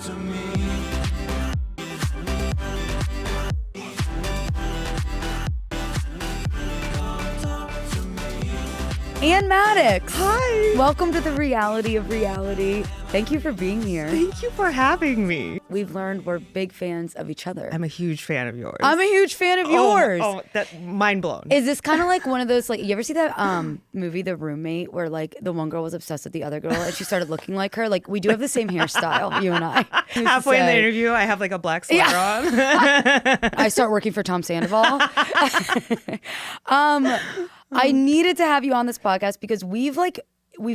to me. Ann Maddox. Hi. Welcome to the reality of reality. Thank you for being here. Thank you for having me. We've learned we're big fans of each other. I'm a huge fan of yours. I'm a huge fan of yours. Oh, that mind blown. Is this kind of like one of those, like, you ever see that movie, The Roommate, where like the one girl was obsessed with the other girl and she started looking like her? Like, we do have the same hairstyle, you and I. Halfway in the interview, I have like a black sweater on. I start working for Tom Sandoval. I needed to have you on this podcast because we've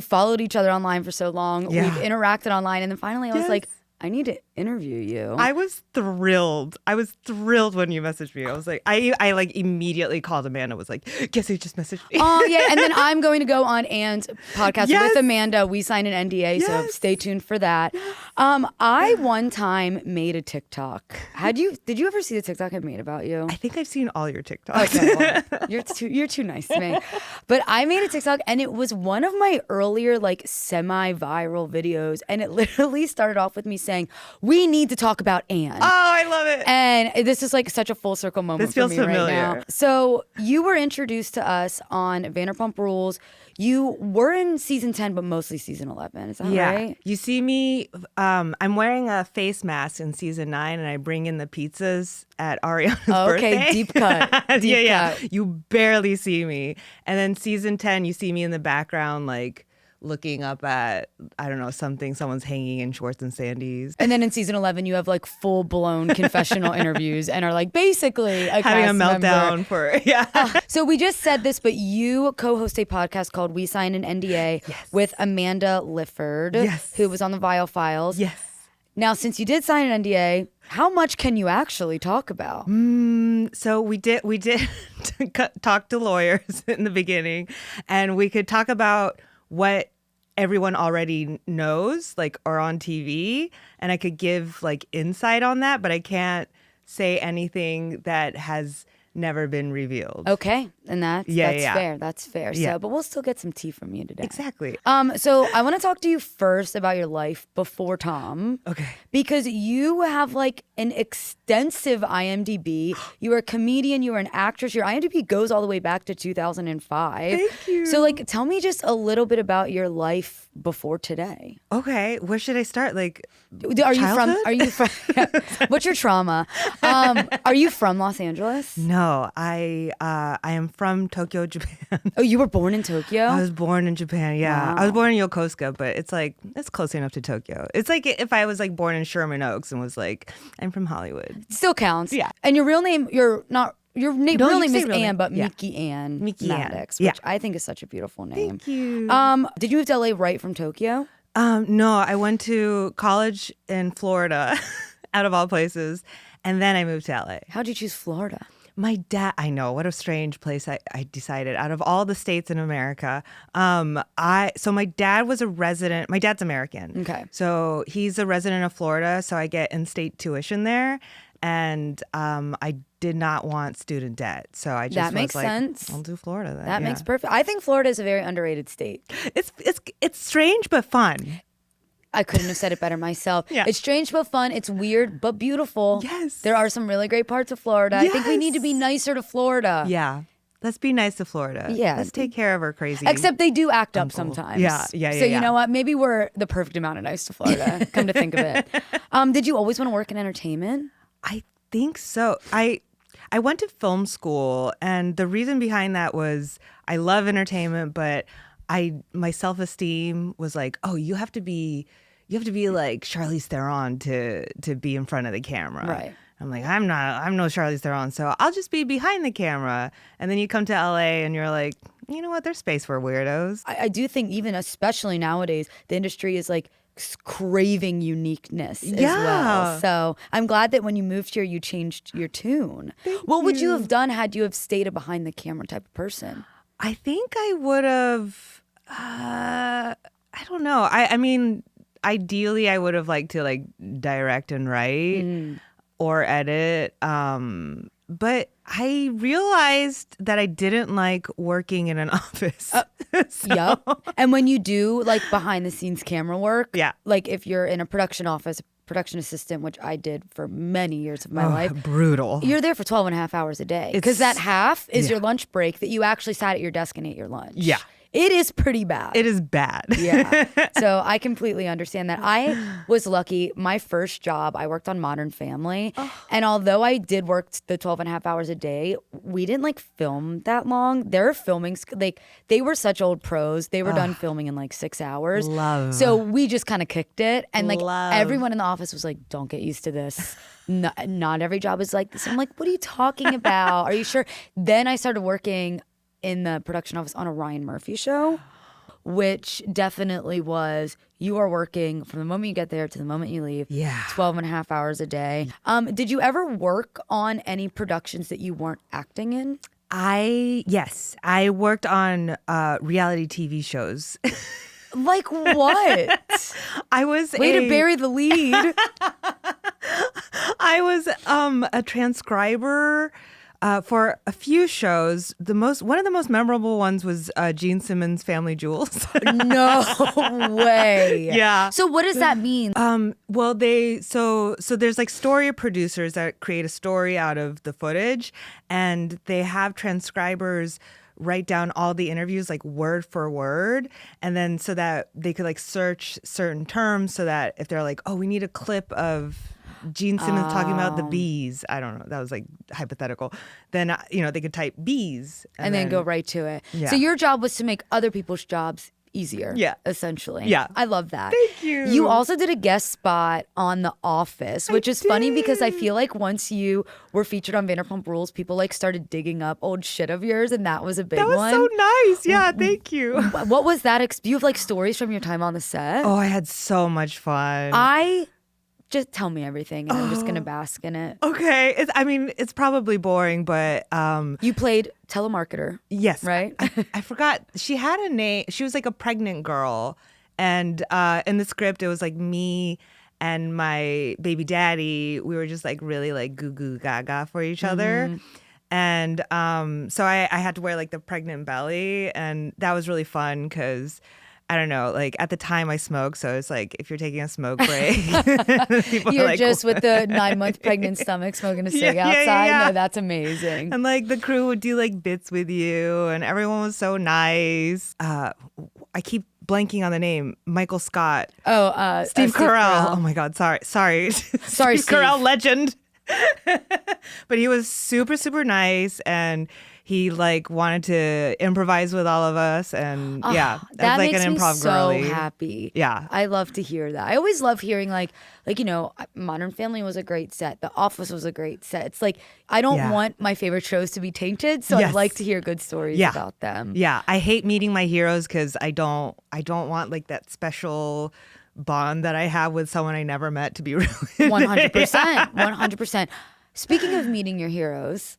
followed each other online for so long. Yeah. We've interacted online, and then finally I was Yes. like, I need to interview you. I was thrilled. When you messaged me. I was like, I like immediately called Amanda. Was like, guess who just messaged me? Oh yeah, and then I'm going to go on Ann's podcast Yes. with Amanda. We signed an NDA, so Yes. stay tuned for that. I one time made a TikTok. Did you ever see the TikTok I made about you? I think I've seen all your TikToks. Okay, well, you're too nice to me. But I made a TikTok, and it was one of my earlier like semi-viral videos, and it literally started off with me saying, "We need to talk about Ann." Oh, I love it. And this is like such a full circle moment This feels for me familiar. right now. So you were introduced to us on Vanderpump Rules. You were in season 10, but mostly season 11. Is that right? You see me, I'm wearing a face mask in season 9 and I bring in the pizzas at Ariana's birthday. Okay, deep cut. Deep cut. You barely see me. And then season 10, you see me in the background, like looking up at, I don't know, someone's hanging in shorts and sandies. And then in season 11, you have like full blown confessional interviews and are like basically a Having a cast member. meltdown So we just said this, but you co-host a podcast called We Signed an NDA with Amanda Lifford, who was on the Vile Files. Yes. Now, since you did sign an NDA, how much can you actually talk about? So we did talk to lawyers in the beginning, and we could talk about what everyone already knows, like, or on TV, and I could give like insight on that, but I can't say anything that has never been revealed. Okay, and that's fair. That's fair. Yeah. So, but we'll still get some tea from you today. Exactly. So I want to talk to you first about your life before Tom. Okay. Because you have like an extensive IMDb. You were a comedian, you were an actress. Your IMDb goes all the way back to 2005. Thank you. So like, tell me just a little bit about your life before today. Okay, where should I start? Like, Are you childhood? from what's your trauma? Are you from Los Angeles? No, I am from Tokyo, Japan. Oh, you were born in Tokyo? I was born in Japan. Yeah, Wow. I was born in Yokosuka, but it's close enough to Tokyo. It's like if I was like born in Sherman Oaks and was like, I'm from Hollywood. Still counts. Yeah. And your real name, real name is say real Ann, name. but Yeah. Mickey Ann Mickey Ann. Maddox, Yeah. which I think is such a beautiful name. Thank you. Did you move to LA right from Tokyo? No, I went to college in Florida, out of all places, and then I moved to LA. How'd you choose Florida? My dad, I know, what a strange place I decided. Out of all the states in America, so my dad was a resident. My dad's American. Okay. So he's a resident of Florida, so I get in-state tuition there. And I did not want student debt. So I just That makes was like, sense. I'll do Florida then. That Yeah. makes perfect. I think Florida is a very underrated state. It's strange but fun. I couldn't have said it better myself. Yeah. It's strange but fun. It's weird but beautiful. Yes. There are some really great parts of Florida. I think we need to be nicer to Florida. Yeah. Let's be nice to Florida. Yeah. Let's take care of our crazy. Except they do act up Uncle. sometimes. Yeah. So you know what? Maybe we're the perfect amount of nice to Florida. Come to think of it. Did you always want to work in entertainment? I think so. I went to film school, and the reason behind that was I love entertainment, but my self-esteem was like, oh, you have to be like Charlize Theron to be in front of the camera. Right. I'm like, I'm no Charlize Theron, so I'll just be behind the camera. And then you come to LA and you're like, you know what? There's space for weirdos. I do think even especially nowadays, the industry is like craving uniqueness as well. So I'm glad that when you moved here, you changed your tune. What would you have done had you have stayed a behind the camera type of person? I think I would have, I don't know. I mean, ideally I would have liked to like direct and write or edit. But I realized that I didn't like working in an office. Yep. And when you do like behind the scenes camera work, Yeah. like if you're in a production office, production assistant, which I did for many years of my life. Brutal. You're there for 12 and a half hours a day. Because that half is your lunch break that you actually sat at your desk and ate your lunch. Yeah. It is pretty bad. It is bad. Yeah. So I completely understand that. I was lucky. My first job, I worked on Modern Family. And although I did work the 12 and a half hours a day, we didn't like film that long. Their filming, like they were such old pros. They were done filming in like 6 hours. Love. So we just kind of kicked it. And like Love. everyone in the office was like, don't get used to this. Not every job is like this. I'm like, what are you talking about? Are you sure? Then I started working in the production office on a Ryan Murphy show, which definitely was, you are working from the moment you get there to the moment you leave. Yeah. 12 and a half hours a day. Did you ever work on any productions that you weren't acting in? Yes. I worked on reality TV shows. Like what? I was Way to bury the lead. I was a transcriber for a few shows. One of the most memorable ones was Gene Simmons' Family Jewels. No way. Yeah. So what does that mean? Well, so there's like story producers that create a story out of the footage, and they have transcribers write down all the interviews like word for word, and then so that they could like search certain terms, so that if they're like, oh, we need a clip of Gene Simmons talking about the bees, I don't know, that was like hypothetical, then they could type bees and then go right to it. Yeah. So your job was to make other people's jobs easier. Yeah. Essentially. Yeah. I love that. Thank you. You also did a guest spot on The Office, which is funny because I feel like once you were featured on Vanderpump Rules, people like started digging up old shit of yours, and that was a big one. That was so nice. Yeah, thank you. What was that? Do you have like stories from your time on the set? Oh, I had so much fun. Just tell me everything, and I'm just gonna bask in it. Okay. It's probably boring, but You played telemarketer. yes. Right? I forgot. She had a name. She was like a pregnant girl, and in the script it was like me and my baby daddy. We were just like really like goo goo gaga for each other. And so I had to wear like the pregnant belly, and that was really fun because I don't know, like at the time I smoked, so it's like if you're taking a smoke break, You're like, just with the 9-month pregnant stomach smoking a cig outside. yeah. No, that's amazing. and like the crew would do like bits with you, and everyone was so nice. I keep blanking on the name. Michael Scott. Oh, Steve Carell. Oh my God, sorry. Sorry, Steve Steve. Carell, legend. But he was super, super nice, and he like wanted to improvise with all of us, and yeah, that I was like makes an me improv so girly. happy. Yeah. I love to hear that. I always love hearing like Modern Family was a great set. The Office was a great set. It's like I don't want my favorite shows to be tainted, so Yes. I'd like to hear good stories about them. Yeah, I hate meeting my heroes because I don't want like that special bond that I have with someone I never met to be ruined. 100%. 100%. Speaking of meeting your heroes,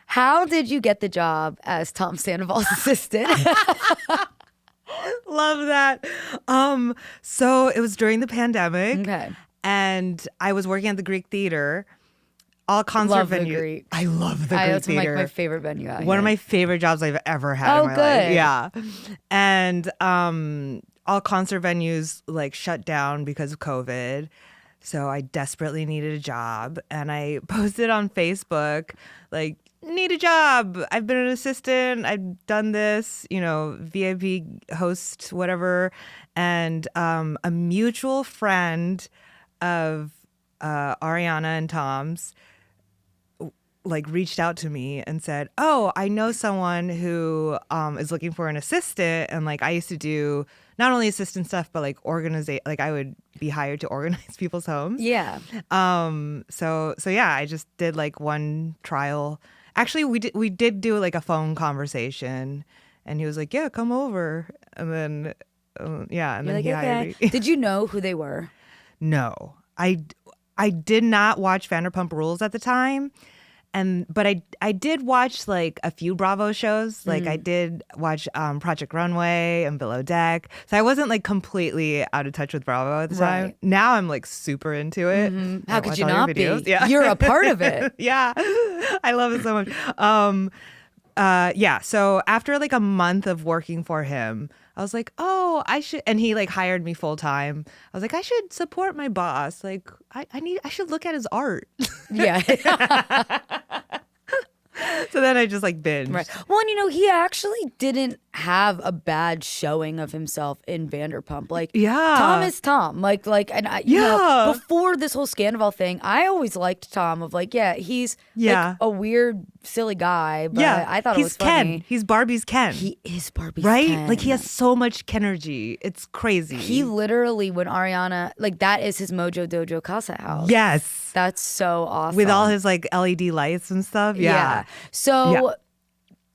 how did you get the job as Tom Sandoval's assistant? Love that. So it was during the pandemic. Okay. And I was working at the Greek Theater. All concert Love the venue. Greek. I love the Greek That's like Theater. my favorite venue out One here. of my favorite jobs I've ever had in my good. life. Yeah. And all concert venues like shut down because of COVID. So I desperately needed a job, and I posted on Facebook like, need a job. I've been an assistant. I've done this, VIP host, whatever. And a mutual friend of Ariana and Tom's like reached out to me and said, oh, I know someone who is looking for an assistant, and like I used to do not only assistant stuff but like I would be hired to organize people's homes. Yeah. So yeah, I just did like one trial. Actually, we did do like a phone conversation, and he was like, yeah, come over. And then and You're then like, he hired okay. me. Did you know who they were? No, I did not watch Vanderpump Rules at the time. But I did watch like a few Bravo shows. Like I did watch Project Runway and Below Deck. So I wasn't like completely out of touch with Bravo at the time. Right. Now I'm like super into it. How I could watch you all your not be? videos. Yeah. You're a part of it. Yeah. I love it so much. So after like a month of working for him, I was like, oh, I should, and he like hired me full time. I was like, I should support my boss. Like, I should look at his art. Yeah. So then I just like binged. Right. Well, and he actually didn't have a bad showing of himself in Vanderpump. Like, Tom is Tom. And before this whole Scandoval thing, I always liked Tom. Of like, he's like a weird, silly guy, but I thought it was funny. Ken. He's Barbie's Ken. He is Barbie's right? Ken. Like he has so much Kenergy. It's crazy. He literally, when Ariana, like that is his Mojo Dojo Casa house. Yes. That's so awesome. With all his like LED lights and stuff. Yeah. So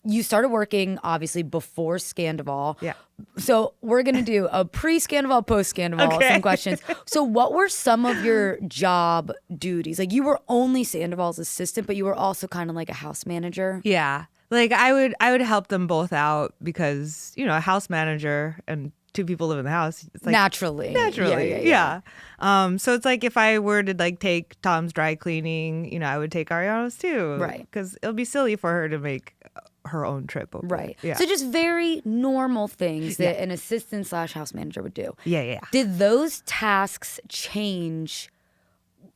you started working obviously before Scandoval. Yeah. So we're going to do a pre-Scandoval, post-Scandoval, some questions. So what were some of your job duties? Like you were only Sandoval's assistant, but you were also kind of like a house manager. Yeah. Like I would help them both out because, a house manager and two people live in the house. It's like Naturally. Yeah. So it's like if I were to like take Tom's dry cleaning, I would take Ariana's too. Right. Because it'll be silly for her to make her own trip over. Right. Yeah. So just very normal things that an assistant / house manager would do. Yeah. Did those tasks change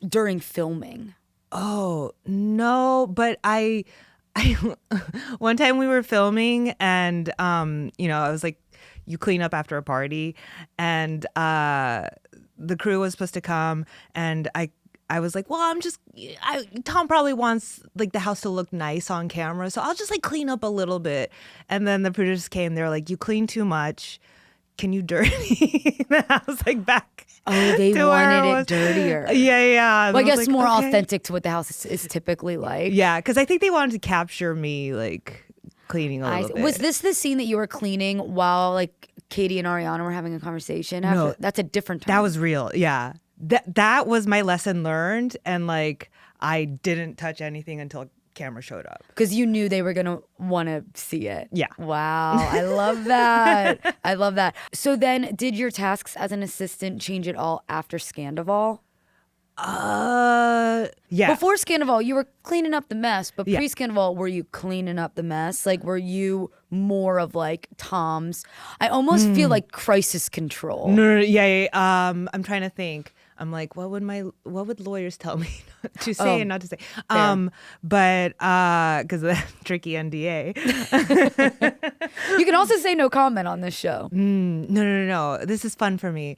during filming? Oh, no. But I one time we were filming and, I was like, you clean up after a party, and the crew was supposed to come, and I was like, well, Tom probably wants like the house to look nice on camera, so I'll just like clean up a little bit. And then the producers came, they were like, you clean too much. Can you dirty the house like back? Oh, they wanted it dirtier. Yeah. Well, I guess more authentic to what the house is typically like. Yeah, because I think they wanted to capture me like cleaning a little bit. Was this the scene that you were cleaning while like Katie and Ariana were having a conversation? No, that's a different time. That was real. Yeah. That was my lesson learned, and like I didn't touch anything until camera showed up. Because you knew they were gonna want to see it. Yeah. Wow. I love that. I love that. So then did your tasks as an assistant change at all after Scandoval? Yeah. Before Scandoval, you were cleaning up the mess, but pre-Scandoval, were you cleaning up the mess? Like, were you more of like Tom's? I almost feel like crisis control. No, yeah. I'm trying to think. I'm like, what would lawyers tell me to say and not to say? But because of that tricky NDA. You can also say no comment on this show. No. This is fun for me.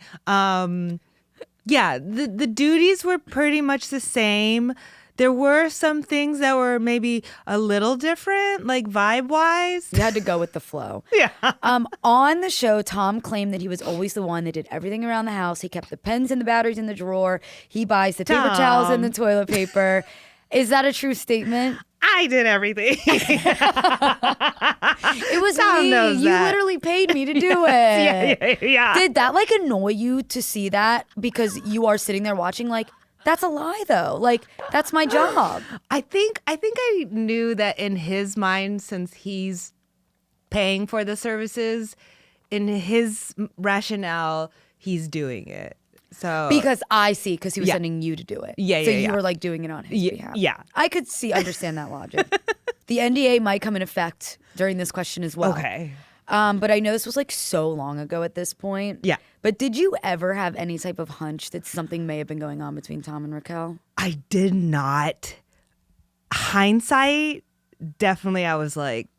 Yeah, the duties were pretty much the same. There were some things that were maybe a little different, like vibe-wise. You had to go with the flow. Yeah. On the show, Tom claimed that he was always the one that did everything around the house. He kept the pens and the batteries in the drawer. He buys the paper towels and the toilet paper. Is that a true statement? I did everything. It was Tom me. knows You that. literally paid me to do it. Yeah. Did that like annoy you to see that? Because you are sitting there watching like, that's a lie though. Like, that's my job. I think I knew that in his mind, since he's paying for the services, in his rationale, he's doing it. So Because he was sending you to do it. Yeah, So yeah, you yeah. were like doing it on his behalf. Yeah. I could understand that logic. The NDA might come in effect during this question as well. Okay. But I know this was like so long ago at this point. Yeah. But did you ever have any type of hunch that something may have been going on between Tom and Raquel? I did not. Hindsight, definitely I was like,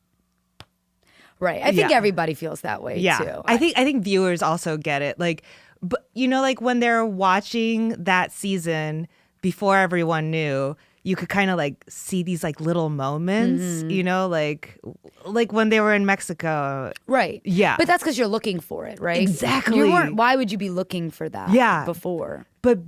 Right. I think everybody feels that way too. I think viewers also get it. Like, but like when they're watching that season before everyone knew, you could kind of like see these like little moments, like when they were in Mexico. Right. Yeah. But that's because you're looking for it, right? Exactly. Why would you be looking for that before? But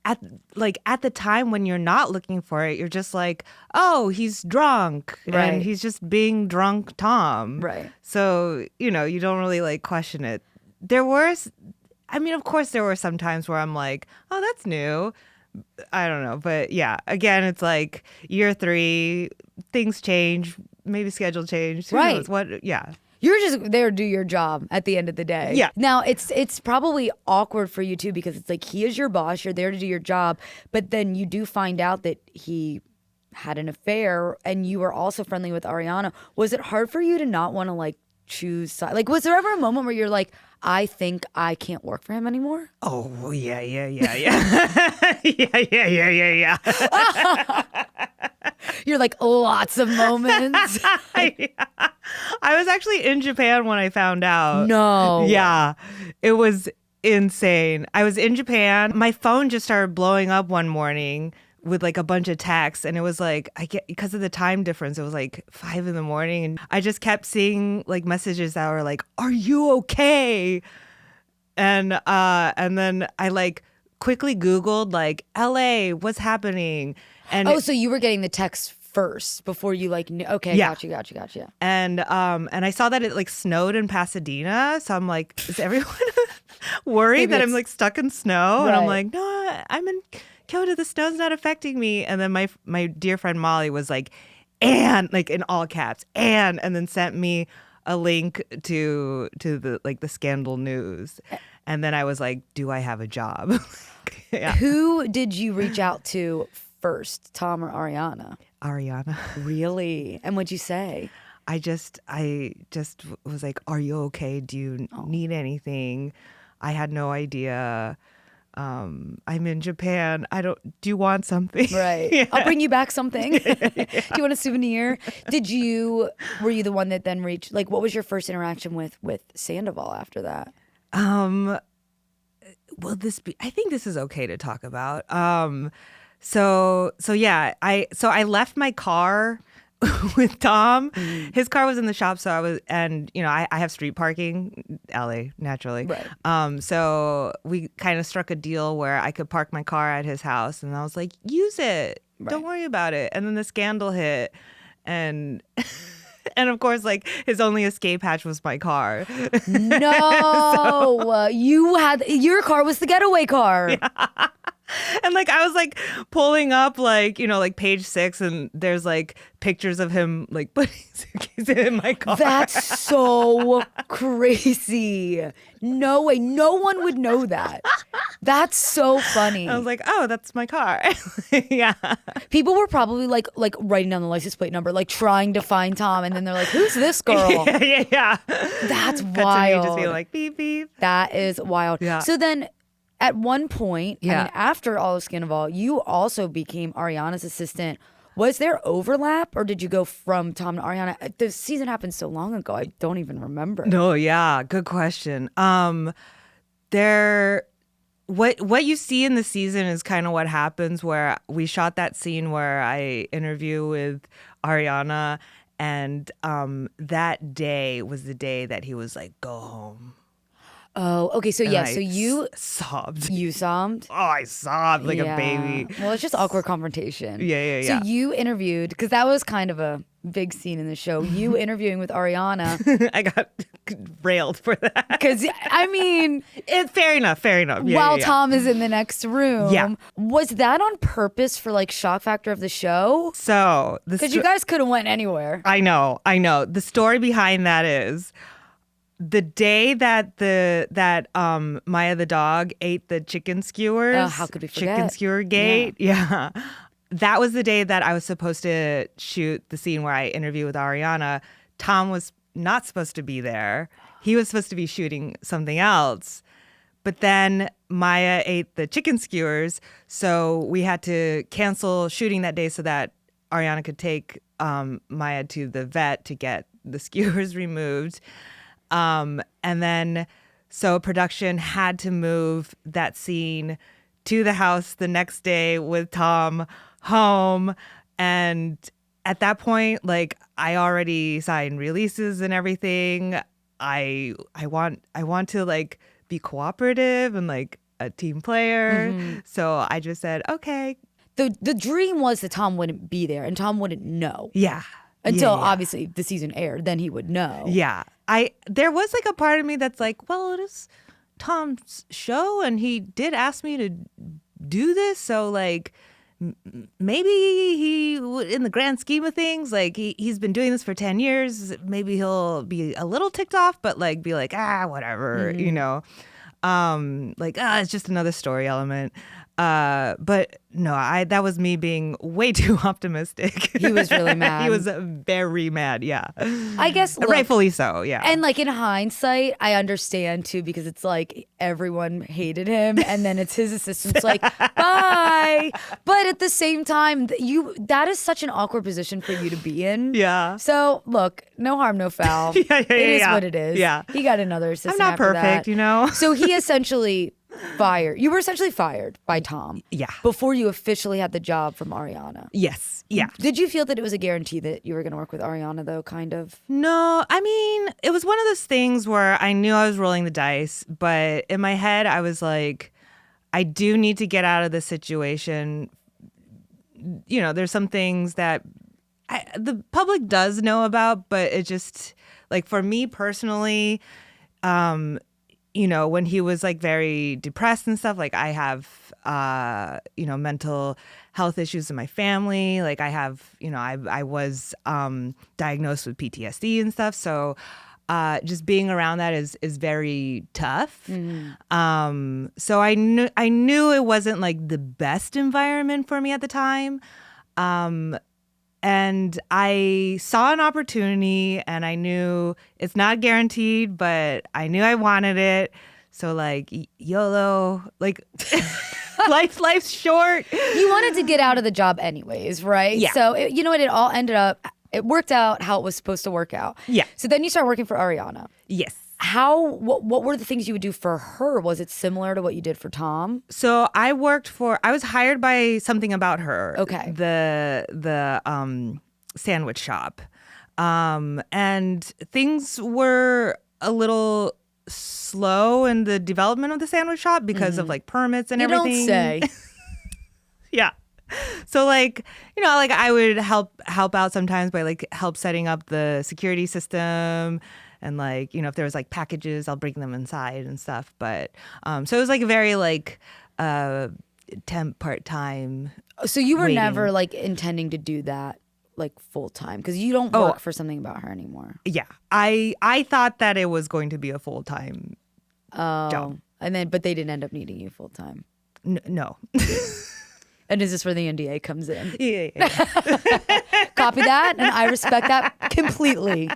at the time when you're not looking for it, you're just like, oh, he's drunk. Right. And he's just being drunk Tom. Right. So, you don't really like question it. Of course there were some times where I'm like, oh, that's new. I don't know. But yeah, again, it's like year 3, things change, maybe schedule change. Who knows? What? Yeah. You're just there to do your job at the end of the day. Yeah. Now, it's probably awkward for you, too, because it's like he is your boss. You're there to do your job. But then you do find out that he had an affair and you were also friendly with Ariana. Was it hard for you to not want to, like, choose side? Like, was there ever a moment where you're like, I think I can't work for him anymore? Oh, yeah. yeah. You're like, lots of moments. I was actually in Japan when I found out. No. Yeah, it was insane. I was in Japan. My phone just started blowing up one morning with like a bunch of texts, and it was like, because of the time difference, it was like 5 a.m, and I just kept seeing like messages that were like, "Are you okay?" And then I like quickly Googled like LA, what's happening? And so you were getting the text first before you like knew. Okay, Yeah. Gotcha. And I saw that it like snowed in Pasadena, so I'm like, is everyone worried Maybe that I'm it's- like stuck in snow? And I'm Right. like, no, I'm in Kyoto. The snow's not affecting me. And then my dear friend Molly was like, "Ann," like in all caps, "Ann," and then sent me a link to the like the Scandal news. And then I was like, do I have a job? Yeah. Who did you reach out to first, Tom or Ariana? Ariana. Really? And what'd you say? I just was like, "Are you okay? Do you need anything?" I had no idea. I'm in Japan. Do you want something? Right. Yeah. I'll bring you back something. Do you want a souvenir? Were you the one that then reached, like, what was your first interaction with Sandoval after that? Will this be, I think this is okay to talk about. So yeah, I left my car with Tom. His car was in the shop, so I have street parking, LA, naturally. Right. So we kind of struck a deal where I could park my car at his house, and I was like, use it. Right. Don't worry about it. And then the scandal hit, and and of course, like, his only escape hatch was my car. No, your car was the getaway car. Yeah. And like I was like pulling up like, like Page 6, and there's like pictures of him like putting suitcases in my car. That's so crazy. No way. No one would know that. That's so funny. I was like, oh, that's my car. Yeah. People were probably like writing down the license plate number, like trying to find Tom, and then they're like, "Who's this girl?" Yeah. That's Cut to me wild. just being like, beep, beep. That is wild. Yeah. So then, at one point, Yeah. I mean, after all of Scandoval, you also became Ariana's assistant. Was there overlap, or did you go from Tom to Ariana? The season happened so long ago, I don't even remember. No, yeah, good question. What you see in the season is kind of what happens, where we shot that scene where I interview with Ariana, and that day was the day that he was like, "Go home." Oh, okay. So And yeah, I so you sobbed. you sobbed. Oh, I sobbed like Yeah. a baby. Well, it's just awkward confrontation. Yeah. So you interviewed, because that was kind of a big scene in the show. You interviewing with Ariana, I got railed for that. because I mean, Fair enough. Yeah, while yeah. Tom is in the next room, Yeah. was that on purpose for like shock factor of the show? So Because you guys could have went anywhere. I know. The story behind that is the day that Maya the dog ate the chicken skewers. Oh, how could we forget? Chicken skewer gate. Yeah. That was the day that I was supposed to shoot the scene where I interview with Ariana. Tom was not supposed to be there. He was supposed to be shooting something else. But then Maya ate the chicken skewers, so we had to cancel shooting that day so that Ariana could take Maya to the vet to get the skewers removed. And then so production had to move that scene to the house the next day with Tom home. And at that point, like, I already signed releases and everything. I want to like be cooperative and like a team player. Mm-hmm. So I just said, okay. The dream was that Tom wouldn't be there and Tom wouldn't know Yeah. until Yeah. obviously the season aired. Then he would know. Yeah. There was like a part of me that's like, well, it is Tom's show and he did ask me to do this. So like maybe he, in the grand scheme of things, like he's been doing this for 10 years. Maybe he'll be a little ticked off, but like be like, whatever, Mm-hmm. Like, it's just another story element. But no, that was me being way too optimistic. He was really mad. He was very mad. Yeah. I guess rightfully so. Yeah. And like in hindsight, I understand too, because it's like everyone hated him, and then it's his assistants like, bye. But at the same time, that is such an awkward position for you to be in. Yeah. So look, no harm, no foul. It is what it is. Yeah. He got another assistant. I'm not after perfect, that. So he essentially fired. You were essentially fired by Tom. Yeah. Before you officially had the job from Ariana. Yes. Yeah. Did you feel that it was a guarantee that you were going to work with Ariana, though, kind of? No, I mean, it was one of those things where I knew I was rolling the dice, but in my head, I was like, I do need to get out of this situation. You know, there's some things that the public does know about, but it just, like, for me personally, you know, when he was like very depressed and stuff, like I have, you know, mental health issues in my family. Like I have, you know, I was diagnosed with PTSD and stuff. So just being around that is very tough. Mm-hmm. So I knew it wasn't like the best environment for me at the time. And I saw an opportunity, and I knew it's not guaranteed, but I knew I wanted it. So like YOLO, like life's short. You wanted to get out of the job anyways, right? Yeah. So you know what? It all ended up. It worked out how it was supposed to work out. Yeah. So then you start working for Ariana. Yes. What were the things you would do for her? Was it similar to what you did for Tom? So I was hired by Something About Her. Okay. The sandwich shop. And things were a little slow in the development of the sandwich shop because of like permits and everything. You don't say. Yeah. So like, you know, like I would help out sometimes by like help setting up the security system. And like, you know, if there was like packages, I'll bring them inside and stuff. But so it was like a very like temp part-time. So you were waiting. never like intending to do that like full-time, because you don't work for Something About Her anymore. Yeah. I thought that it was going to be a full-time job. But they didn't end up needing you full-time. No. And is this where the NDA comes in? Yeah. Copy that, and I respect that completely.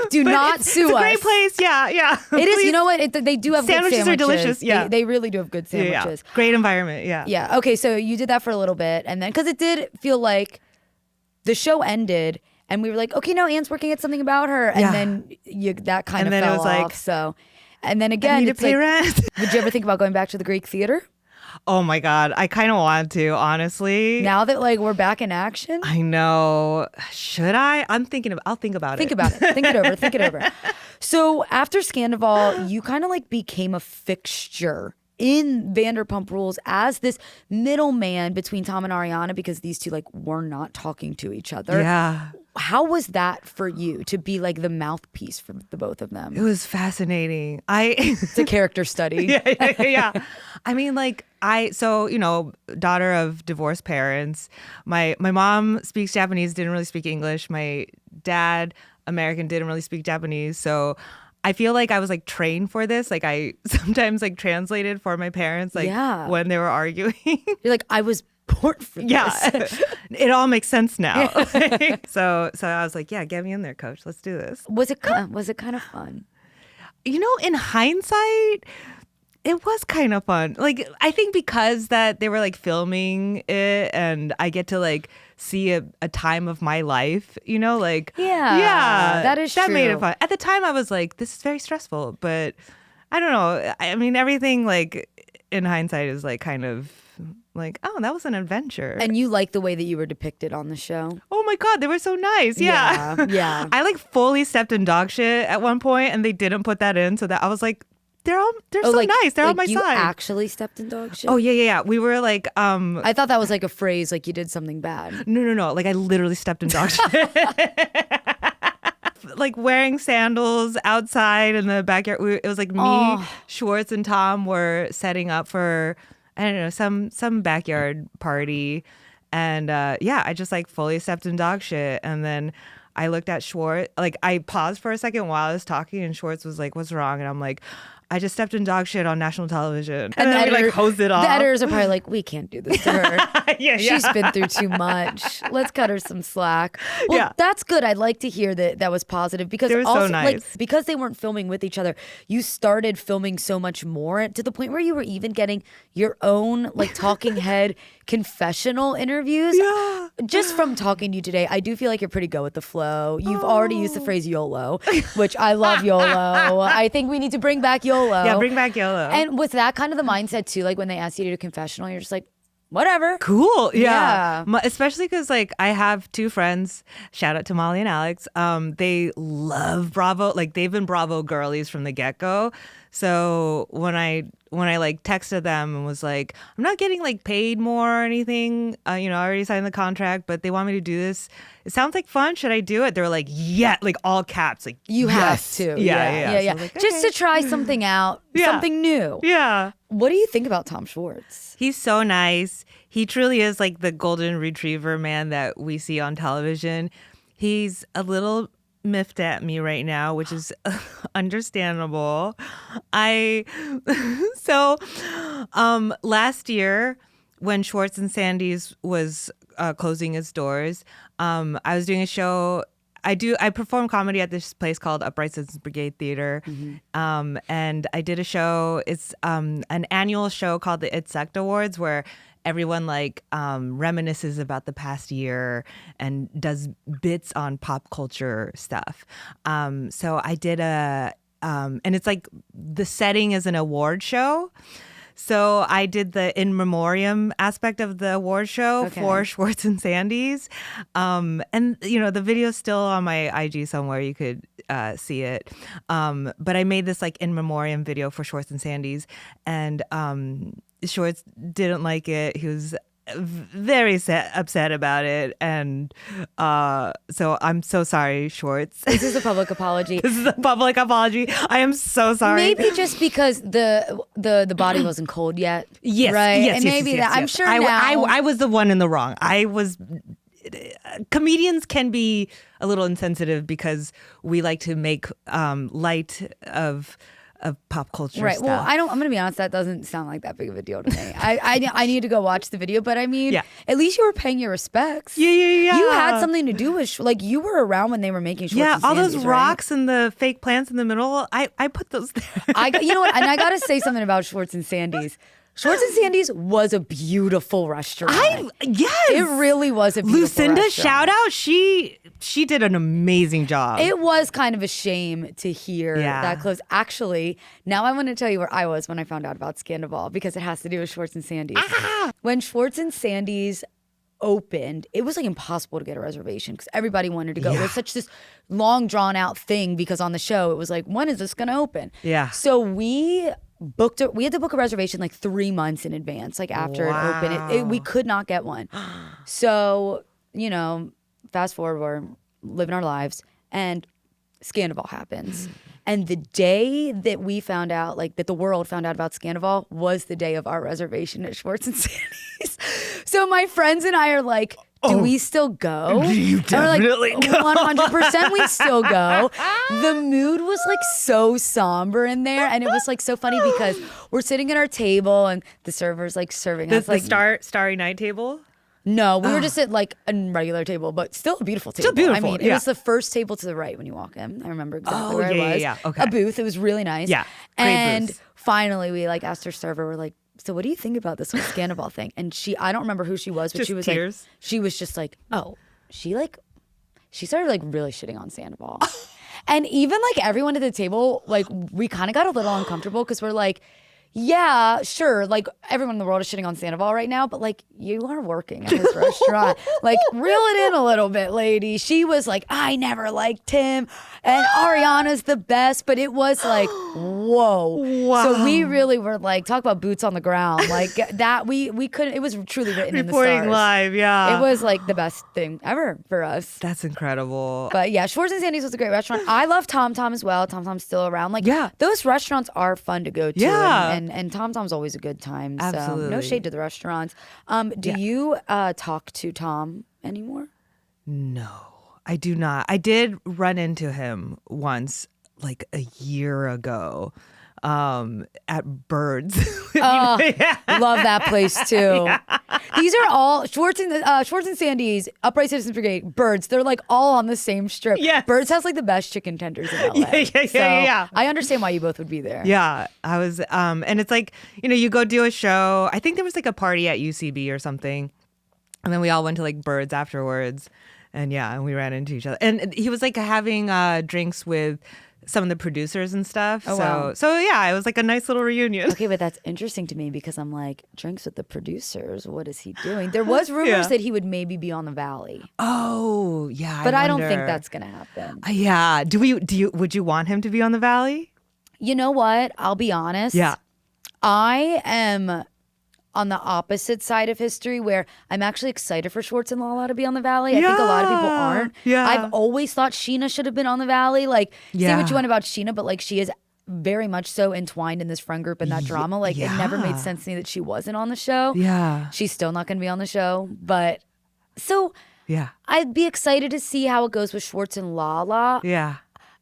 Do not sue us. It's a great place. Yeah. It is. You know what? They do have sandwiches good sandwiches. Are delicious. Yeah. They really do have good sandwiches. Yeah. Great environment. Yeah. Yeah. Okay. So you did that for a little bit, and then because it did feel like the show ended, and we were like, okay, now Ann's working at Something About Her, and then that kind of fell off. So, and then again, it's like, rent. Would you ever think about going back to the Greek theater? Oh my God. I kind of want to, honestly. Now that like we're back in action? I know. Should I? I'll think about it. Think about it. Think it over. So after Scandoval, you kind of like became a fixture in Vanderpump Rules as this middleman between Tom and Ariana, because these two like were not talking to each other. Yeah. How was that for you to be like the mouthpiece for the both of them? It was fascinating. It's a character study. Yeah. I mean, like, so, you know, daughter of divorced parents. My mom speaks Japanese, didn't really speak English. My dad, American, didn't really speak Japanese. So I feel like I was like trained for this. Like I sometimes like translated for my parents, like when they were arguing. You're like, I was born for this. Yeah. It all makes sense now. So I was like, yeah, get me in there, coach. Let's do this. Was it kind of fun? You know, in hindsight, it was kind of fun. Like, I think because that they were like filming it and I get to like see a time of my life, you know, like, yeah, that made it fun. At the time I was like, this is very stressful, but I don't know. I mean, everything like in hindsight is like kind of like, oh, that was an adventure. And you like the way that you were depicted on the show? Oh my God, they were so nice. Yeah. I like fully stepped in dog shit at one point and they didn't put that in. So that I was like, they're so like, nice. They're on my you side. You actually stepped in dog shit? Oh, yeah. We were like... I thought that was like a phrase, like you did something bad. No. Like I literally stepped in dog shit. Like wearing sandals outside in the backyard. It was like me, Schwartz, and Tom were setting up for, I don't know, some backyard party. And I just like fully stepped in dog shit. And then I looked at Schwartz. Like I paused for a second while I was talking and Schwartz was like, what's wrong? And I'm like, I just stepped in dog shit on national television. And then we like hosed it off. The editors are probably like, we can't do this to her. Yeah. She's been through too much. Let's cut her some slack. Well, Yeah. that's good. I'd like to hear that was positive because They were so also nice. like because they weren't filming with each other, you started filming so much more to the point where you were even getting your own like talking head confessional interviews. Yeah. Just from talking to you today, I do feel like you're pretty go with the flow. You've already used the phrase YOLO, which I love YOLO. I think we need to bring back YOLO. Yeah, bring back YOLO. And was that kind of the mindset too? Like when they asked you to do a confessional, you're just like, whatever. Cool. Yeah. Especially because like I have two friends, shout out to Molly and Alex. They love Bravo. Like they've been Bravo girlies from the get-go. So when I like texted them and was like, I'm not getting like paid more or anything. I already signed the contract, but they want me to do this. It sounds like fun. Should I do it? They were like, yeah, like all caps. Like You yes. have to. Yeah. Yeah. So I was like, Just okay. to try something out, Yeah. something new. Yeah. What do you think about Tom Schwartz? He's so nice. He truly is like the golden retriever man that we see on television. He's a little miffed at me right now, which is understandable. Last year when Schwartz and Sandy's was closing its doors, I was doing a show. I perform comedy at this place called Upright Citizens Brigade Theater. And I did a show. It's an annual show called the It Sucked Awards where everyone like reminisces about the past year and does bits on pop culture stuff. So I did and it's like the setting is an award show. So I did the in memoriam aspect of the award show for Schwartz and Sandy's. And, the video's still on my IG somewhere. You could see it. But I made this like in memoriam video for Schwartz and Sandy's. And Schwartz didn't like it. He was very upset about it. And so I'm so sorry, Schwartz. This is a public apology. This is a public apology. I am so sorry. Maybe just because the body wasn't cold yet. Yes. Right? Yes, and yes, maybe yes, that I'm yes. sure I was the one in the wrong. Comedians can be a little insensitive because we like to make light of pop culture right. stuff. Well, I'm going to be honest. That doesn't sound like that big of a deal to me. I need to go watch the video, but I mean, at least you were paying your respects. Yeah. You had something to do with like you were around when they were making Schwartz and all Sandy's, those right? rocks and the fake plants in the middle. I put those there. You know what? And I got to say something about Schwartz and Sandy's. Schwartz and Sandy's was a beautiful restaurant. Yes, it really was a beautiful Lucinda, restaurant. shout out. She did an amazing job. It was kind of a shame to hear that close. Actually, now I want to tell you where I was when I found out about Scandoval because it has to do with Schwartz and Sandy's. When Schwartz and Sandy's opened, it was like impossible to get a reservation because everybody wanted to go. It was such this long drawn out thing because on the show it was like, when is this going to open? Yeah. So we had to book a reservation like 3 months in advance, like after it opened. We could not get one. So, fast forward, we're living our lives and Scandoval happens. And the day that we found out, like that the world found out about Scandoval was the day of our reservation at Schwartz and Sandy's. So my friends and I are like, do we still go? You definitely go. 100% we still go. The mood was like so somber in there. And it was like so funny because we're sitting at our table and the server's like serving us like Starry Night table. No, we were just at like a regular table, but still a beautiful table. Still beautiful, I mean, it was the first table to the right when you walk in. I remember exactly where it was. Yeah. Okay. A booth. It was really nice. Yeah, great And booths. finally, we like asked our server, we're like, so what do you think about this whole Scandoval thing? And I don't remember who she was, but Just she was tears. like, she was just like, oh, she started like really shitting on Sandoval. And even like everyone at the table, like we kind of got a little uncomfortable because we're like, yeah, sure. Like everyone in the world is shitting on Sandoval right now, but like you are working at this restaurant. Like reel it in a little bit, lady. She was like, I never liked him, and Ariana's the best. But it was like, whoa. Wow. So we really were like, talk about boots on the ground, like that. We couldn't. It was truly written in the stars. Reporting live, yeah. It was like the best thing ever for us. That's incredible. But yeah, Schwartz and Sandy's was a great restaurant. I love Tom Tom as well. Tom Tom's still around. Like, those restaurants are fun to go to. Yeah. And Tom Tom's always a good time. Absolutely. So no shade to the restaurants. Do you talk to Tom anymore? No, I do not. I did run into him once, like a year ago. at Birds. Love that place too. Yeah. These are all Schwartz and Sandy's, Upright Citizens Brigade, Birds. They're like all on the same strip. Yes. Birds has like the best chicken tenders in LA. Yeah. I understand why you both would be there. Yeah, I was, and it's like, you go do a show. I think there was like a party at UCB or something, and then we all went to like Birds afterwards, and we ran into each other. And he was like having drinks with some of the producers and stuff. Oh, wow. So yeah, it was like a nice little reunion. Okay, but that's interesting to me because I'm like, drinks with the producers. What is he doing? There was rumors that he would maybe be on the Valley. Oh, yeah. But I don't think that's gonna happen. Yeah. Would you want him to be on the Valley? You know what? I'll be honest. Yeah. I am on the opposite side of history where I'm actually excited for Schwartz and Lala to be on the Valley. I think a lot of people aren't. Yeah. I've always thought Sheena should have been on the Valley. Like, say what you want about Sheena, but like she is very much so entwined in this friend group and that drama. Like it never made sense to me that she wasn't on the show. Yeah. She's still not going to be on the show. But so I'd be excited to see how it goes with Schwartz and Lala. Yeah.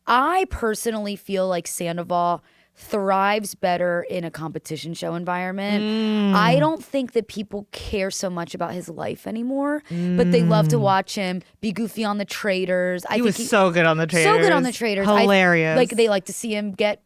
I personally feel like Sandoval thrives better in a competition show environment. I don't think that people care so much about his life anymore, but they love to watch him be goofy on the Traders. He was so good on the Traders. So good on the Traders. Hilarious. Like they like to see him get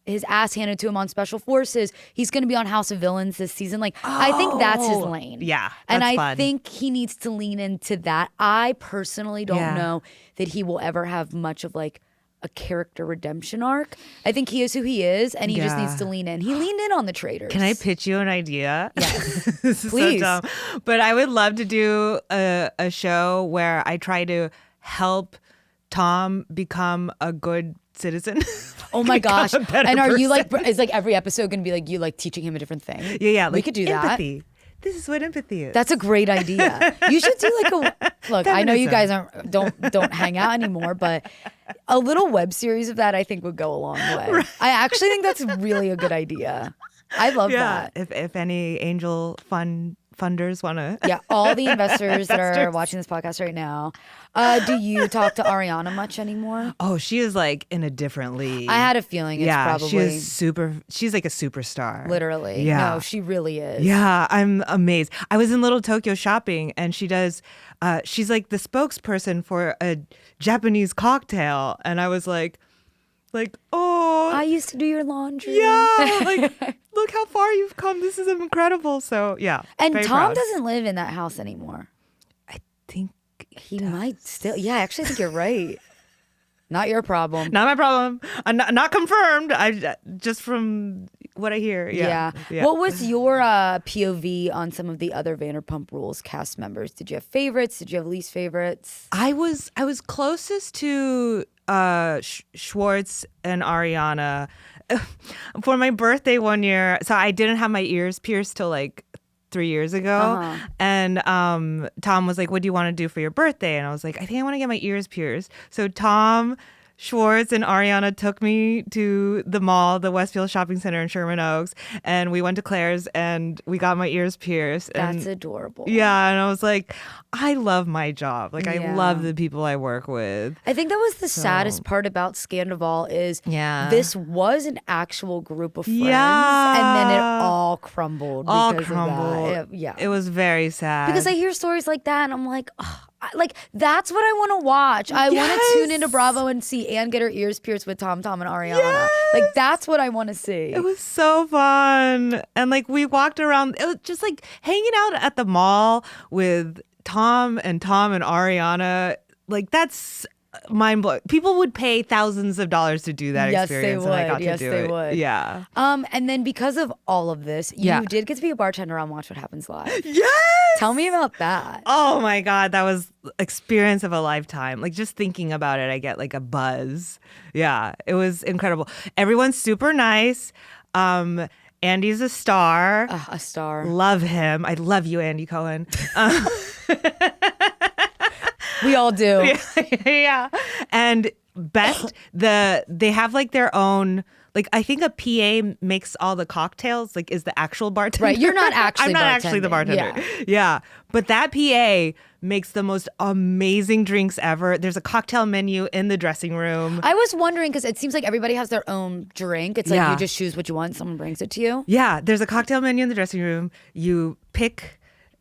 his ass handed to him on Special Forces. He's going to be on House of Villains this season. Like I think that's his lane. Yeah, and I fun. think he needs to lean into that. I personally don't know that he will ever have much of like a character redemption arc. I think he is who he is, and he just needs to lean in. He leaned in on the Traders. Can I pitch you an idea? Yes. This is Please. so dumb. But I would love to do a show where I try to help Tom become a good citizen. Oh my gosh. And are you like, person. is like every episode going to be like you like teaching him a different thing? Yeah. We could do empathy. that. This is what empathy is. That's a great idea. You should do like a look. I know you guys don't hang out anymore, but a little web series of that I think would go a long way. Right. I actually think that's really a good idea. I love that. If any angel funders want to. Yeah, all the investors that are watching this podcast right now. Do you talk to Ariana much anymore? Oh, she is like in a different league. I had a feeling it's probably. She's like a superstar. Literally. Yeah. No, she really is. Yeah, I'm amazed. I was in Little Tokyo shopping and she does, she's like the spokesperson for a Japanese cocktail. And I was like, oh. I used to do your laundry. Yeah, like, look how far you've come. This is incredible. So, yeah. And Tom proud. doesn't live in that house anymore. I think he might still. Yeah, I actually think you're right. Not your problem. Not my problem. Not confirmed. I just from what I hear. Yeah. What was your POV on some of the other Vanderpump Rules cast members? Did you have favorites? Did you have least favorites? I was closest to Schwartz and Ariana for my birthday one year. So I didn't have my ears pierced till like 3 years ago. And Tom was like, what do you want to do for your birthday? And I was like, I think I want to get my ears pierced. So Tom, Schwartz, and Ariana took me to the mall, the Westfield Shopping Center in Sherman Oaks, and we went to Claire's and we got my ears pierced. That's adorable. Yeah, and I was like, I love my job. Like, I love the people I work with. I think that was the saddest part about Scandoval is this was an actual group of friends, and then it all crumbled because of that. It was very sad. Because I hear stories like that, and I'm like, oh, like that's what I want to watch. I want to tune into Bravo and see Ann get her ears pierced with Tom and Ariana. Yes. Like that's what I want to see. It was so fun. And like we walked around, it was just like hanging out at the mall with Tom and Ariana. Like that's mind blowing. People would pay thousands of dollars to do that experience. They would. And I got to do it. Would. Yeah. And then because of all of this, you did get to be a bartender on Watch What Happens Live. Yes. Tell me about that. Oh my God, that was experience of a lifetime. Like just thinking about it, I get like a buzz. Yeah, it was incredible. Everyone's super nice. Andy's a star. A star. Love him. I love you, Andy Cohen. We all do. Yeah. And best, they have like their own like I think a PA makes all the cocktails, like is the actual bartender. Right, you're not actually I'm not actually the bartender. Yeah. But that PA makes the most amazing drinks ever. There's a cocktail menu in the dressing room. I was wondering because it seems like everybody has their own drink. It's like you just choose what you want. Someone brings it to you. Yeah, there's a cocktail menu in the dressing room. You pick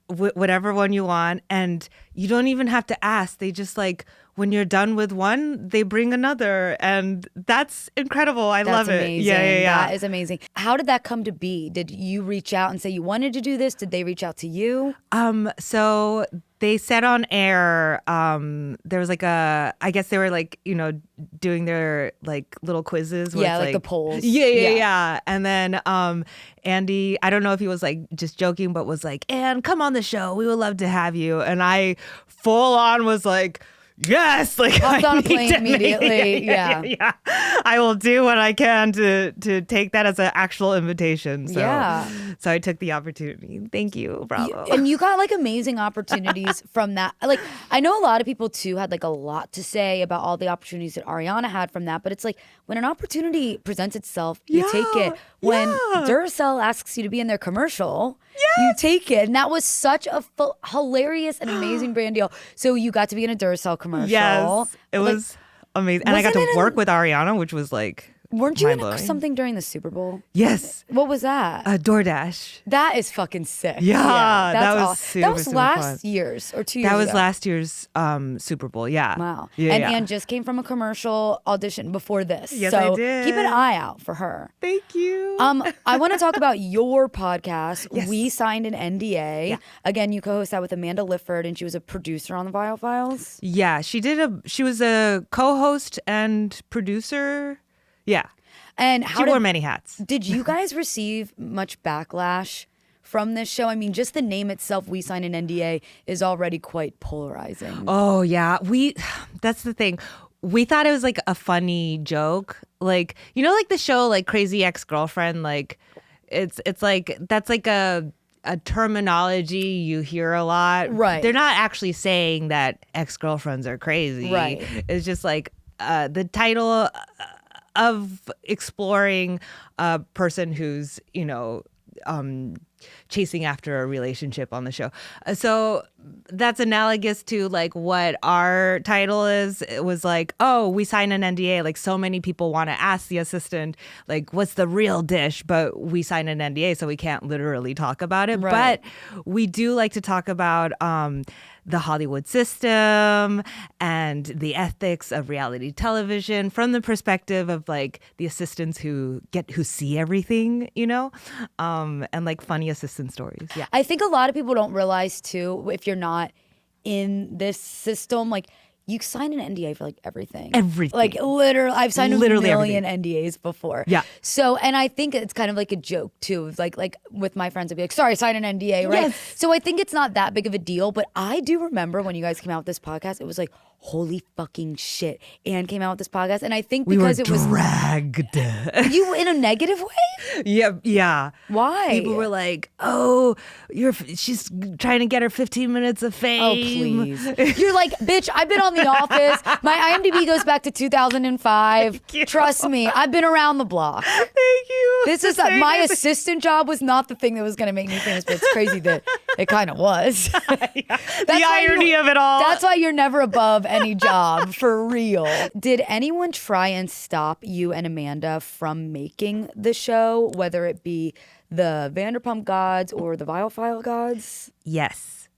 whatever one you want, and you don't even have to ask. They just like, when you're done with one, they bring another, and that's incredible. I love it. Amazing. Yeah. That is amazing. How did that come to be? Did you reach out and say you wanted to do this? Did they reach out to you? So they said on air, there was like I guess they were like, doing their like little quizzes. Yeah, like the polls. Yeah. And then Andy, I don't know if he was like just joking, but was like, Ann, come on the show. We would love to have you. And I full on was like, yes, like hopped on a plane immediately. Yeah. I will do what I can to take that as an actual invitation. So, so I took the opportunity. Thank you, bravo. And you got like amazing opportunities from that. Like I know a lot of people too had like a lot to say about all the opportunities that Ariana had from that. But it's like when an opportunity presents itself, you take it. When Duracell asks you to be in their commercial, you take it. And that was such a hilarious and amazing brand deal. So you got to be in a Duracell commercial. Yes, it was amazing. And I got to work with Ariana, which was like, weren't you in something during the Super Bowl? Yes. What was that? DoorDash. That is fucking sick. Yeah, that's that was awesome. super, that was super last fun. year's or 2 years ago. That was ago. last year's Super Bowl. Yeah. Wow. Yeah, and Ann just came from a commercial audition before this. Yes, so I did. Keep an eye out for her. Thank you. I want to talk about your podcast. Yes. We signed an NDA. Yeah. Again, you co-host that with Amanda Lifford, and she was a producer on the Vial Files. Yeah, she was a co-host and producer. Yeah. And she wore many hats. Did you guys receive much backlash from this show? I mean, just the name itself, We Signed an NDA, is already quite polarizing. Oh, yeah. That's the thing. We thought it was like a funny joke. Like, like the show, like Crazy Ex-Girlfriend, like it's like, that's like a terminology you hear a lot. Right. They're not actually saying that ex-girlfriends are crazy. Right. It's just like the title of exploring a person who's, chasing after a relationship on the show. So that's analogous to like what our title is. It was like, oh, we signed an NDA. Like so many people want to ask the assistant, like, what's the real dish? But we signed an NDA, so we can't literally talk about it. Right. But we do like to talk about the Hollywood system and the ethics of reality television from the perspective of like the assistants who see everything, and like funny assistant stories. Yeah. I think a lot of people don't realize too, if you're not in this system, like you sign an NDA for like everything. Everything. Like literally, I've signed a million NDAs before. Yeah. So, and I think it's kind of like a joke too. Like with my friends, I'd be like, sorry, sign an NDA, right? Yes. So I think it's not that big of a deal, but I do remember when you guys came out with this podcast, it was like, holy fucking shit. Ann came out with this podcast. And I think because it was dragged. You in a negative way? Yeah. Why? People were like, oh, she's trying to get her 15 minutes of fame. Oh, please. You're like, bitch, I've been on The Office. My IMDb goes back to 2005. Trust me, I've been around the block. Thank you. This is my assistant job was not the thing that was going to make me famous, but it's crazy that it kind of was. Yeah. The irony of it all. That's why you're never above any job, for real. Did anyone try and stop you and Amanda from making the show, whether it be the Vanderpump Gods or the Vial File Gods? Yes.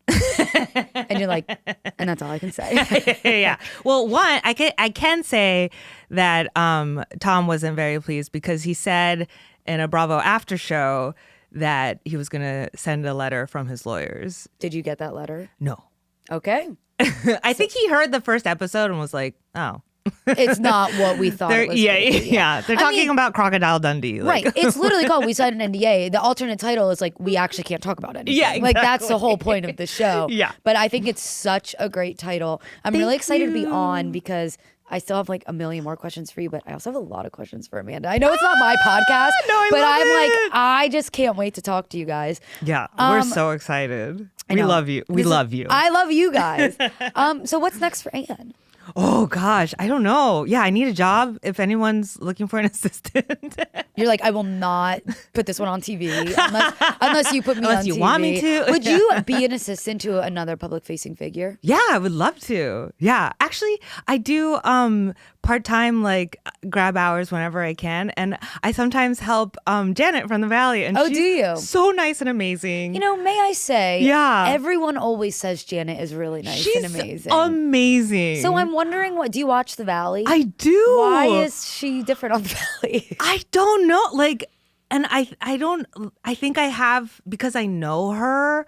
And you're like, and that's all I can say. Yeah. Well, one, I can say that Tom wasn't very pleased because he said in a Bravo after show that he was going to send a letter from his lawyers. Did you get that letter? No. Okay. I think he heard the first episode and was like, oh. It's not what we thought it was. Yeah. They're talking about Crocodile Dundee. Like. Right. It's literally called We Signed an NDA. The alternate title is like, we actually can't talk about anything. Yeah, exactly. Like, that's the whole point of the show. Yeah. But I think it's such a great title. I'm really excited to be on because I still have like a million more questions for you, but I also have a lot of questions for Amanda. I know it's not my podcast, but I just can't wait to talk to you guys. Yeah, we're so excited. We love you. We love you. I love you guys. So what's next for Ann? Oh gosh, I don't know. Yeah, I need a job if anyone's looking for an assistant. You're like, I will not put this one on TV unless you put me on TV. Unless you want me to. Would you be an assistant to another public-facing figure? Yeah, I would love to. Yeah, actually, I do part-time like grab hours whenever I can, and I sometimes help Janet from the Valley. And Oh, she's do you? So nice and amazing. You know, may I say, Yeah. everyone always says Janet is really nice She's and amazing. amazing. So I'm wondering, do you watch The Valley? I do. Why is she different on The Valley? I don't know. Like, and I think I have, because I know her,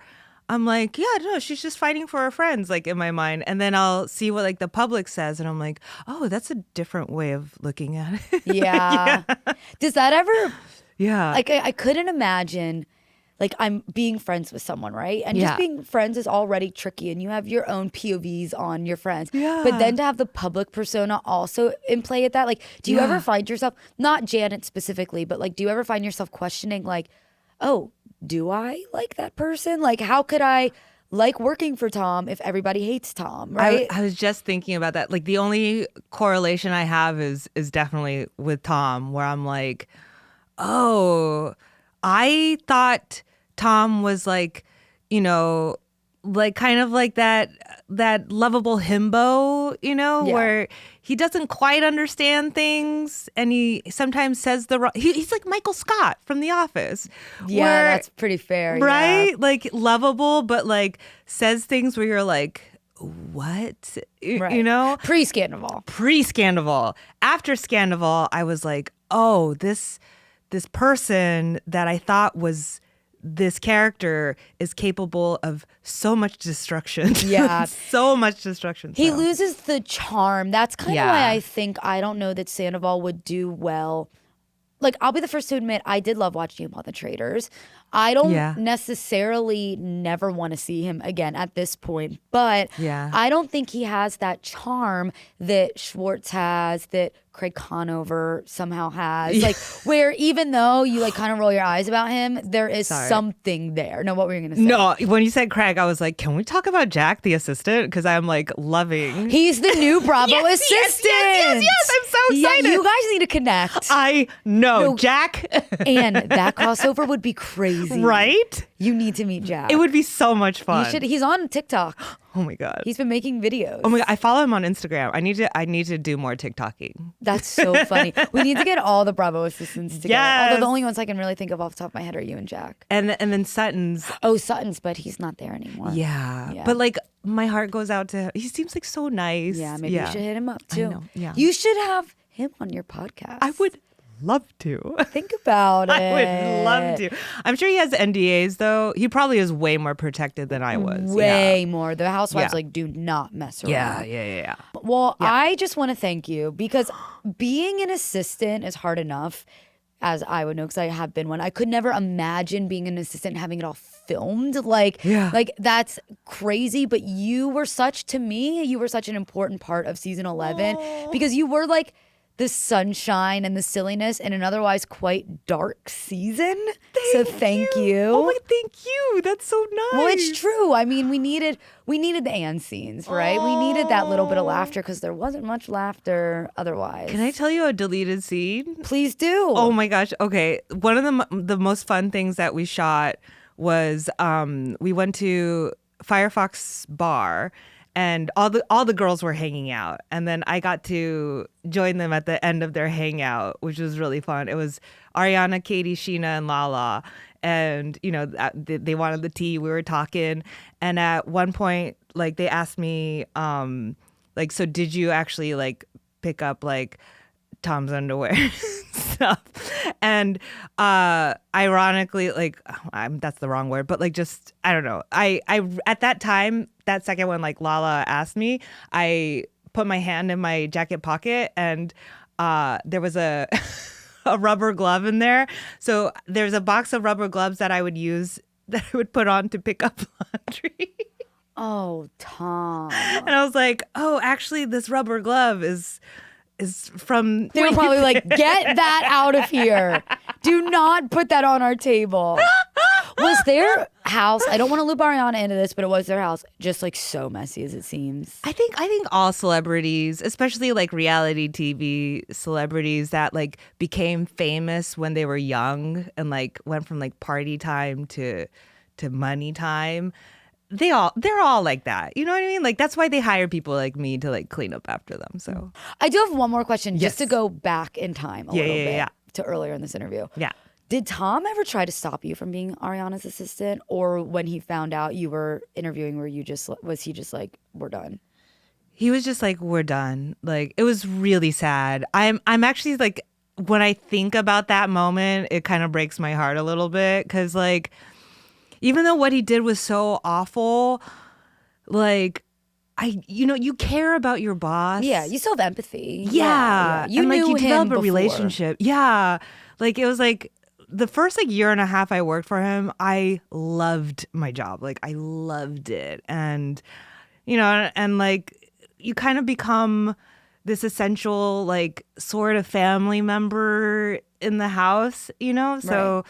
I'm like, yeah, no, she's just fighting for her friends, like in my mind. And then I'll see what like the public says, and I'm like, oh, that's a different way of looking at it. Yeah. Does that ever, Yeah. like, I couldn't imagine, like, I'm being friends with someone, right? And just being friends is already tricky, and you have your own POVs on your friends. Yeah. But then to have the public persona also in play at that, like, do you ever find yourself, not Janet specifically, but like, do you ever find yourself questioning, like, oh, do I like that person? Like, how could I like working for Tom if everybody hates Tom, right? I was just thinking about that. Like, the only correlation I have is definitely with Tom, where I'm like, oh, I thought Tom was like, you know, like kind of like that lovable himbo, you know, where he doesn't quite understand things, and he sometimes says the wrong. He's like Michael Scott from The Office. Yeah, where, that's pretty fair. right? Yeah. Like lovable, but like says things where you're like, what? Right. You know? Pre-Scandoval. Pre-Scandoval. After Scandoval, I was like, oh, this person that I thought was this character is capable of so much destruction. Yeah. So much destruction. He So. loses the charm. That's kind of why I don't know that Sandoval would do well. Like, I'll be the first to admit, I did love watching him on The Traitors. I don't necessarily never want to see him again at this point, but I don't think he has that charm that Schwartz has, that Craig Conover somehow has. Like, where even though you like kind of roll your eyes about him, there is something there. No, what were you going to say? No, when you said Craig, I was like, can we talk about Jack, the assistant? Because I'm like loving. He's the new Bravo assistant. Yes, I'm so excited. Yeah, you guys need to connect. I know. No. Jack. And that crossover would be crazy. Right? You need to meet Jack. It would be so much fun. You should. He's on TikTok. Oh my God. He's been making videos. Oh my God. I follow him on Instagram. I need to do more TikToking. That's so funny. We need to get all the Bravo assistants together. Yes. Although the only ones I can really think of off the top of my head are you and Jack. And then Sutton's. Oh, Sutton's, but he's not there anymore. Yeah. But like my heart goes out to him. He seems like so nice. Yeah, maybe you should hit him up too. I know. Yeah. You should have him on your podcast. I would love to. Think about it. I would love to. I'm sure he has NDAs though. He probably is way more protected than I was. Way more. The housewives like do not mess around. Yeah. Well, I just want to thank you because being an assistant is hard enough, as I would know because I have been one. I could never imagine being an assistant and having it all filmed. Like that's crazy. But you were such an important part of season 11 because you were like the sunshine and the silliness in an otherwise quite dark season. Thank you. Oh my, thank you. That's so nice. Well, it's true. I mean, we needed the Ann scenes, right? We needed that little bit of laughter because there wasn't much laughter otherwise. Can I tell you a deleted scene? Please do. Oh my gosh. Okay. One of the most fun things that we shot was we went to Firefox Bar. And all the girls were hanging out, and then I got to join them at the end of their hangout, which was really fun. It was Ariana, Katie, Sheena, and Lala, and you know they wanted the tea. We were talking, and at one point, like they asked me, like, so did you actually like pick up like Tom's underwear stuff? And ironically, like that's the wrong word, but like just I don't know. I at that time, that second when like Lala asked me, I put my hand in my jacket pocket and there was a a rubber glove in there. So there's a box of rubber gloves that I would use that I would put on to pick up laundry. Oh, Tom. And I was like, oh, actually, this rubber glove is from. They were probably like, get that out of here. Do not put that on our table. Was their house, I don't want to loop Ariana into this, but it was their house, just like so messy as it seems? I think all celebrities, especially like reality TV celebrities that like became famous when they were young and like went from like party time to money time, they're all like that. You know what I mean? Like that's why they hire people like me to like clean up after them. So I do have one more question just to go back in time a little bit to earlier in this interview. Yeah. Did Tom ever try to stop you from being Ariana's assistant, or when he found out you were interviewing, was he just like, we're done? He was just like, we're done. Like it was really sad. I'm actually like, when I think about that moment, it kind of breaks my heart a little bit because like, even though what he did was so awful, like you care about your boss. Yeah, you still have empathy. Yeah. You and knew like you him develop a before. relationship. Yeah. Like it was like the first like year and a half I worked for him, I loved my job. Like I loved it. And and like you kind of become this essential like sort of family member in the house, So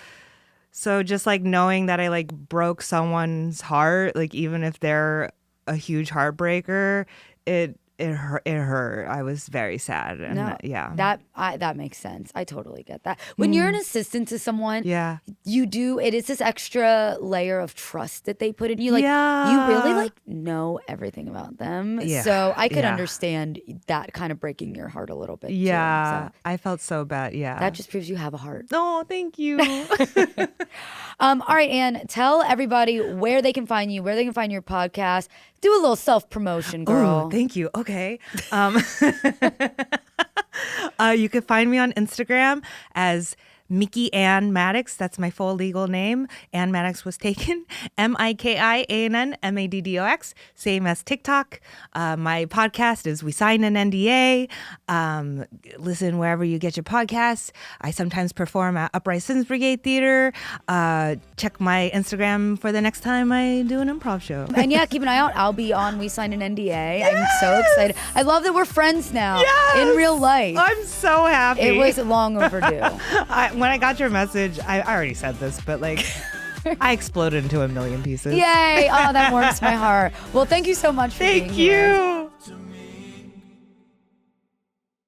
So just like knowing that I like broke someone's heart, like even if they're a huge heartbreaker, it hurt. I was very sad. And that makes sense. I totally get that. When you're an assistant to someone, it is this extra layer of trust that they put in you. Like you really like know everything about them. Yeah. So I could understand that kind of breaking your heart a little bit. Yeah. Too. So I felt so bad. Yeah. that just proves you have a heart. Oh, thank you. All right, Ann, tell everybody where they can find you, where they can find your podcast. Do a little self-promotion, girl. Oh, thank you. Okay. You can find me on Instagram as Mickey Ann Maddox. That's my full legal name. Ann Maddox was taken. MIKIANN MADDOX. Same as TikTok. My podcast is We Sign an NDA. Listen wherever you get your podcasts. I sometimes perform at Upright Citizens Brigade Theater. Check my Instagram for the next time I do an improv show. And keep an eye out. I'll be on We Sign an NDA. Yes! I'm so excited. I love that we're friends now in real life. I'm so happy. It was long overdue. When I got your message, I already said this, but like I exploded into a million pieces. Yay! Oh, that warms my heart. Well, thank you so much for being here. Thank you.